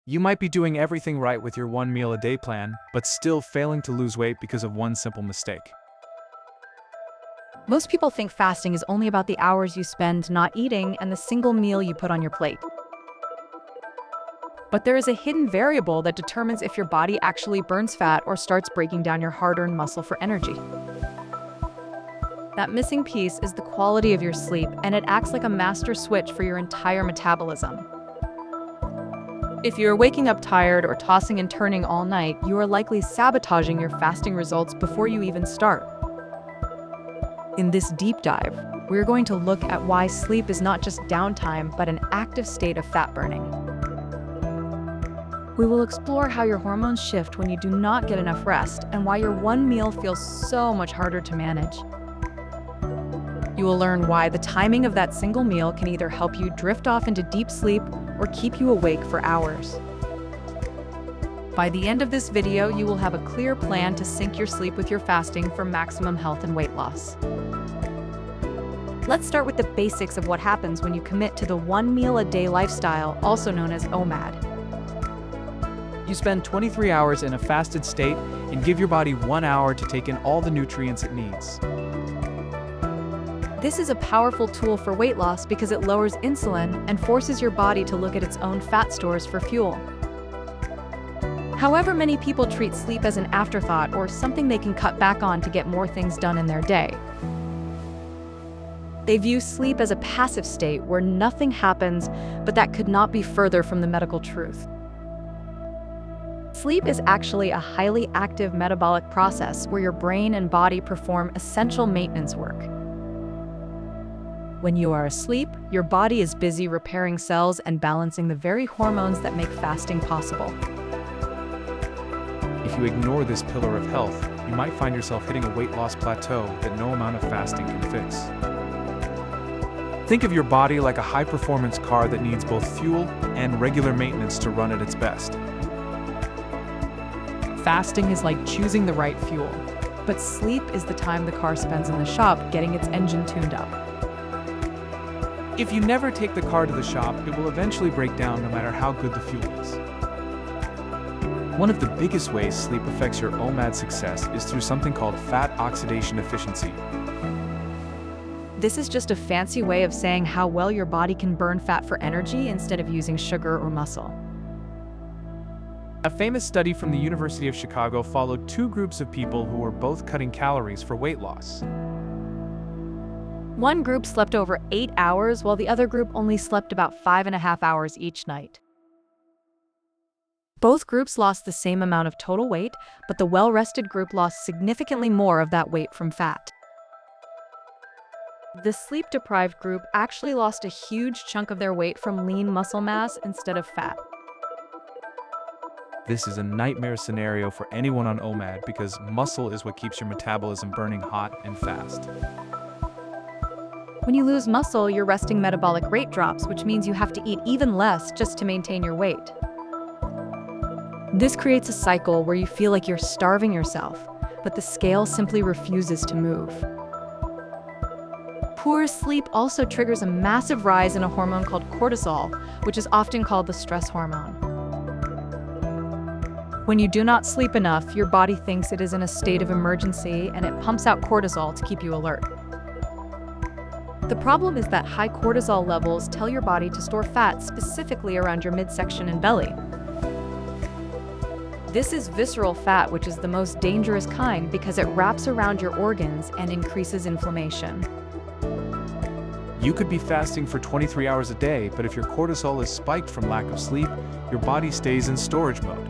You might be doing everything right with your one meal a day plan, but still failing to lose weight because of one simple mistake. Most people think fasting is only about the hours you spend not eating and the single meal you put on your plate. But there is a hidden variable that determines if your body actually burns fat or starts breaking down your hard-earned muscle for energy. That missing piece is the quality of your sleep, and it acts like a master switch for your entire metabolism. If you're waking up tired or tossing and turning all night, you are likely sabotaging your fasting results before you even start. In this deep dive, we're going to look at why sleep is not just downtime, but an active state of fat burning. We will explore how your hormones shift when you do not get enough rest and why your one meal feels so much harder to manage. You will learn why the timing of that single meal can either help you drift off into deep sleep or keep you awake for hours. By the end of this video, you will have a clear plan to sync your sleep with your fasting for maximum health and weight loss. Let's start with the basics of what happens when you commit to the one meal a day lifestyle, also known as OMAD. You spend 23 hours in a fasted state and give your body 1 hour to take in all the nutrients it needs. This is a powerful tool for weight loss because it lowers insulin and forces your body to look at its own fat stores for fuel. However, many people treat sleep as an afterthought or something they can cut back on to get more things done in their day. They view sleep as a passive state where nothing happens, but that could not be further from the medical truth. Sleep is actually a highly active metabolic process where your brain and body perform essential maintenance work. When you are asleep, your body is busy repairing cells and balancing the very hormones that make fasting possible. If you ignore this pillar of health, you might find yourself hitting a weight loss plateau that no amount of fasting can fix. Think of your body like a high-performance car that needs both fuel and regular maintenance to run at its best. Fasting is like choosing the right fuel, but sleep is the time the car spends in the shop getting its engine tuned up. If you never take the car to the shop, it will eventually break down no matter how good the fuel is. One of the biggest ways sleep affects your OMAD success is through something called fat oxidation efficiency. This is just a fancy way of saying how well your body can burn fat for energy instead of using sugar or muscle. A famous study from the University of Chicago followed two groups of people who were both cutting calories for weight loss. One group slept over 8 hours, while the other group only slept about 5.5 hours each night. Both groups lost the same amount of total weight, but the well-rested group lost significantly more of that weight from fat. The sleep-deprived group actually lost a huge chunk of their weight from lean muscle mass instead of fat. This is a nightmare scenario for anyone on OMAD because muscle is what keeps your metabolism burning hot and fast. When you lose muscle, your resting metabolic rate drops, which means you have to eat even less just to maintain your weight. This creates a cycle where you feel like you're starving yourself, but the scale simply refuses to move. Poor sleep also triggers a massive rise in a hormone called cortisol, which is often called the stress hormone. When you do not sleep enough, your body thinks it is in a state of emergency and it pumps out cortisol to keep you alert. The problem is that high cortisol levels tell your body to store fat specifically around your midsection and belly. This is visceral fat, which is the most dangerous kind because it wraps around your organs and increases inflammation. You could be fasting for 23 hours a day, but if your cortisol is spiked from lack of sleep, your body stays in storage mode.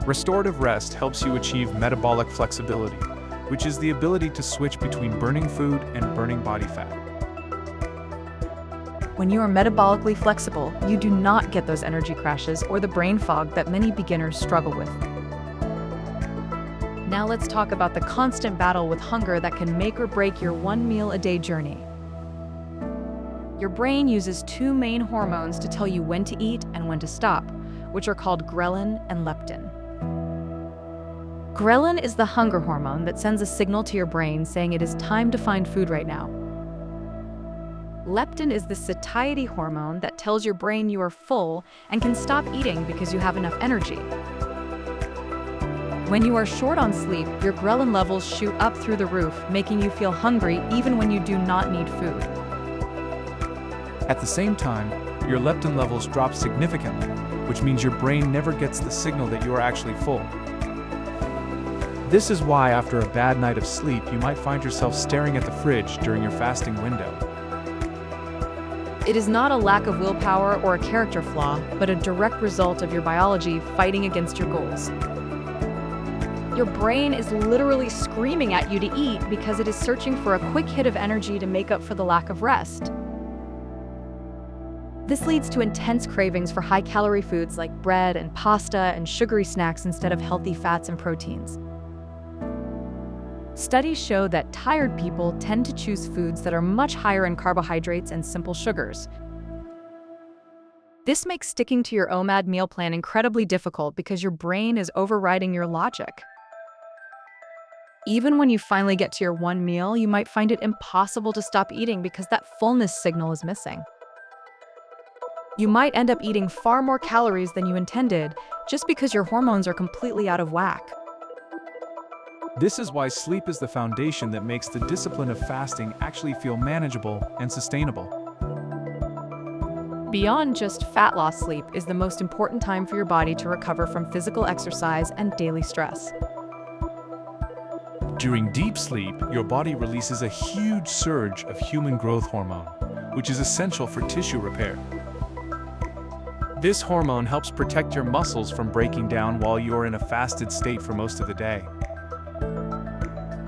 Restorative rest helps you achieve metabolic flexibility, which is the ability to switch between burning food and burning body fat. When you are metabolically flexible, you do not get those energy crashes or the brain fog that many beginners struggle with. Now let's talk about the constant battle with hunger that can make or break your one meal a day journey. Your brain uses two main hormones to tell you when to eat and when to stop, which are called ghrelin and leptin. Ghrelin is the hunger hormone that sends a signal to your brain saying it is time to find food right now. Leptin is the satiety hormone that tells your brain you are full and can stop eating because you have enough energy. When you are short on sleep, your ghrelin levels shoot up through the roof, making you feel hungry even when you do not need food. At the same time, your leptin levels drop significantly, which means your brain never gets the signal that you are actually full. This is why after a bad night of sleep, you might find yourself staring at the fridge during your fasting window. It is not a lack of willpower or a character flaw, but a direct result of your biology fighting against your goals. Your brain is literally screaming at you to eat because it is searching for a quick hit of energy to make up for the lack of rest. This leads to intense cravings for high-calorie foods like bread and pasta and sugary snacks instead of healthy fats and proteins. Studies show that tired people tend to choose foods that are much higher in carbohydrates and simple sugars. This makes sticking to your OMAD meal plan incredibly difficult because your brain is overriding your logic. Even when you finally get to your one meal, you might find it impossible to stop eating because that fullness signal is missing. You might end up eating far more calories than you intended just because your hormones are completely out of whack. This is why sleep is the foundation that makes the discipline of fasting actually feel manageable and sustainable. Beyond just fat loss, sleep is the most important time for your body to recover from physical exercise and daily stress. During deep sleep, your body releases a huge surge of human growth hormone, which is essential for tissue repair. This hormone helps protect your muscles from breaking down while you are in a fasted state for most of the day.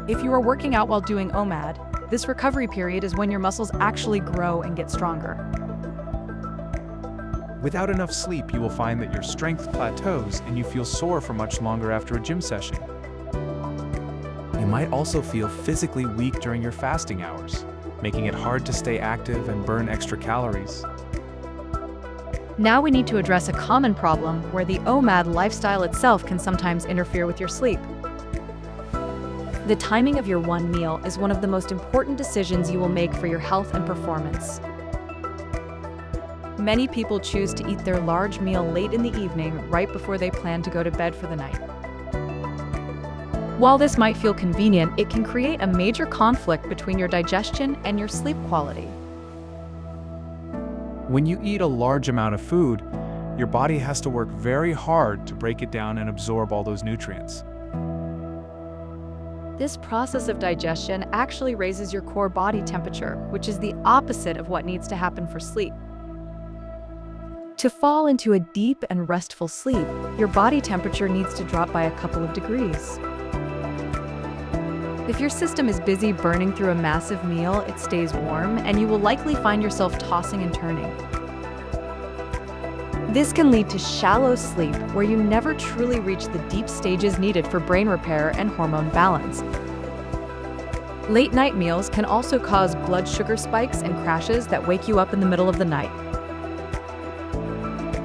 If you are working out while doing OMAD, this recovery period is when your muscles actually grow and get stronger. Without enough sleep, you will find that your strength plateaus and you feel sore for much longer after a gym session. You might also feel physically weak during your fasting hours, making it hard to stay active and burn extra calories. Now we need to address a common problem where the OMAD lifestyle itself can sometimes interfere with your sleep. The timing of your one meal is one of the most important decisions you will make for your health and performance. Many people choose to eat their large meal late in the evening, right before they plan to go to bed for the night. While this might feel convenient, it can create a major conflict between your digestion and your sleep quality. When you eat a large amount of food, your body has to work very hard to break it down and absorb all those nutrients. This process of digestion actually raises your core body temperature, which is the opposite of what needs to happen for sleep. To fall into a deep and restful sleep, your body temperature needs to drop by a couple of degrees. If your system is busy burning through a massive meal, it stays warm, and you will likely find yourself tossing and turning. This can lead to shallow sleep, where you never truly reach the deep stages needed for brain repair and hormone balance. Late-night meals can also cause blood sugar spikes and crashes that wake you up in the middle of the night.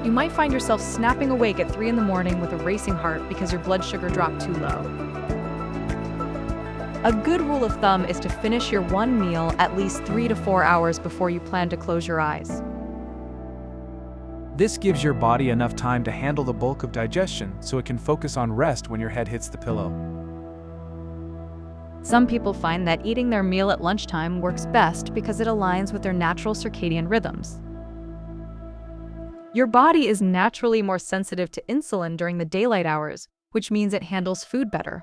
You might find yourself snapping awake at 3 in the morning with a racing heart because your blood sugar dropped too low. A good rule of thumb is to finish your one meal at least 3 to 4 hours before you plan to close your eyes. This gives your body enough time to handle the bulk of digestion so it can focus on rest when your head hits the pillow. Some people find that eating their meal at lunchtime works best because it aligns with their natural circadian rhythms. Your body is naturally more sensitive to insulin during the daylight hours, which means it handles food better.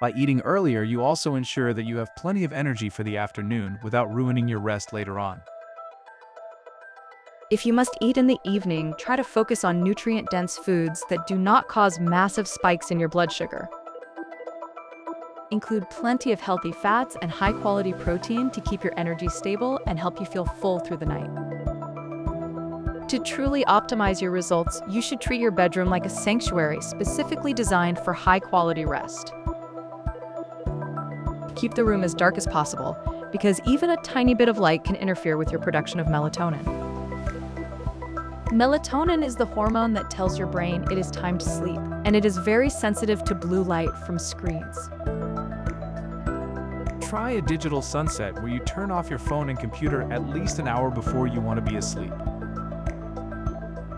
By eating earlier, you also ensure that you have plenty of energy for the afternoon without ruining your rest later on. If you must eat in the evening, try to focus on nutrient-dense foods that do not cause massive spikes in your blood sugar. Include plenty of healthy fats and high-quality protein to keep your energy stable and help you feel full through the night. To truly optimize your results, you should treat your bedroom like a sanctuary specifically designed for high-quality rest. Keep the room as dark as possible, because even a tiny bit of light can interfere with your production of melatonin. Melatonin is the hormone that tells your brain it is time to sleep, and it is very sensitive to blue light from screens. Try a digital sunset where you turn off your phone and computer at least an hour before you want to be asleep.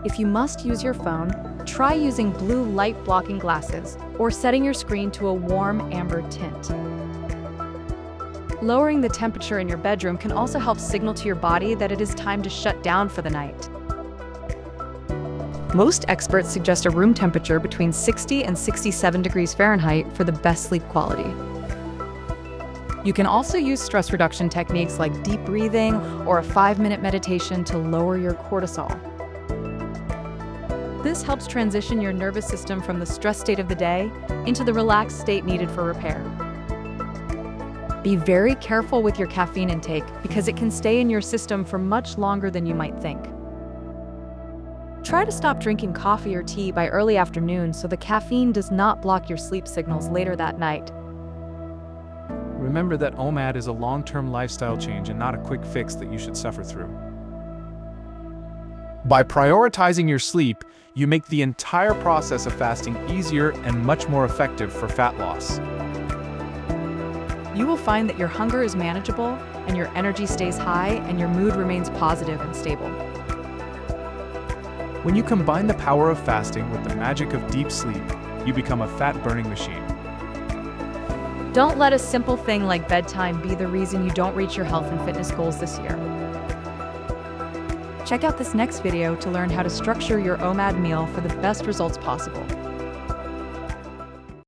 If you must use your phone, try using blue light blocking glasses or setting your screen to a warm amber tint. Lowering the temperature in your bedroom can also help signal to your body that it is time to shut down for the night. Most experts suggest a room temperature between 60 and 67 degrees Fahrenheit for the best sleep quality. You can also use stress reduction techniques like deep breathing or a 5-minute meditation to lower your cortisol. This helps transition your nervous system from the stress state of the day into the relaxed state needed for repair. Be very careful with your caffeine intake because it can stay in your system for much longer than you might think. Try to stop drinking coffee or tea by early afternoon so the caffeine does not block your sleep signals later that night. Remember that OMAD is a long-term lifestyle change and not a quick fix that you should suffer through. By prioritizing your sleep, you make the entire process of fasting easier and much more effective for fat loss. You will find that your hunger is manageable and your energy stays high and your mood remains positive and stable. When you combine the power of fasting with the magic of deep sleep, you become a fat-burning machine. Don't let a simple thing like bedtime be the reason you don't reach your health and fitness goals this year. Check out this next video to learn how to structure your OMAD meal for the best results possible.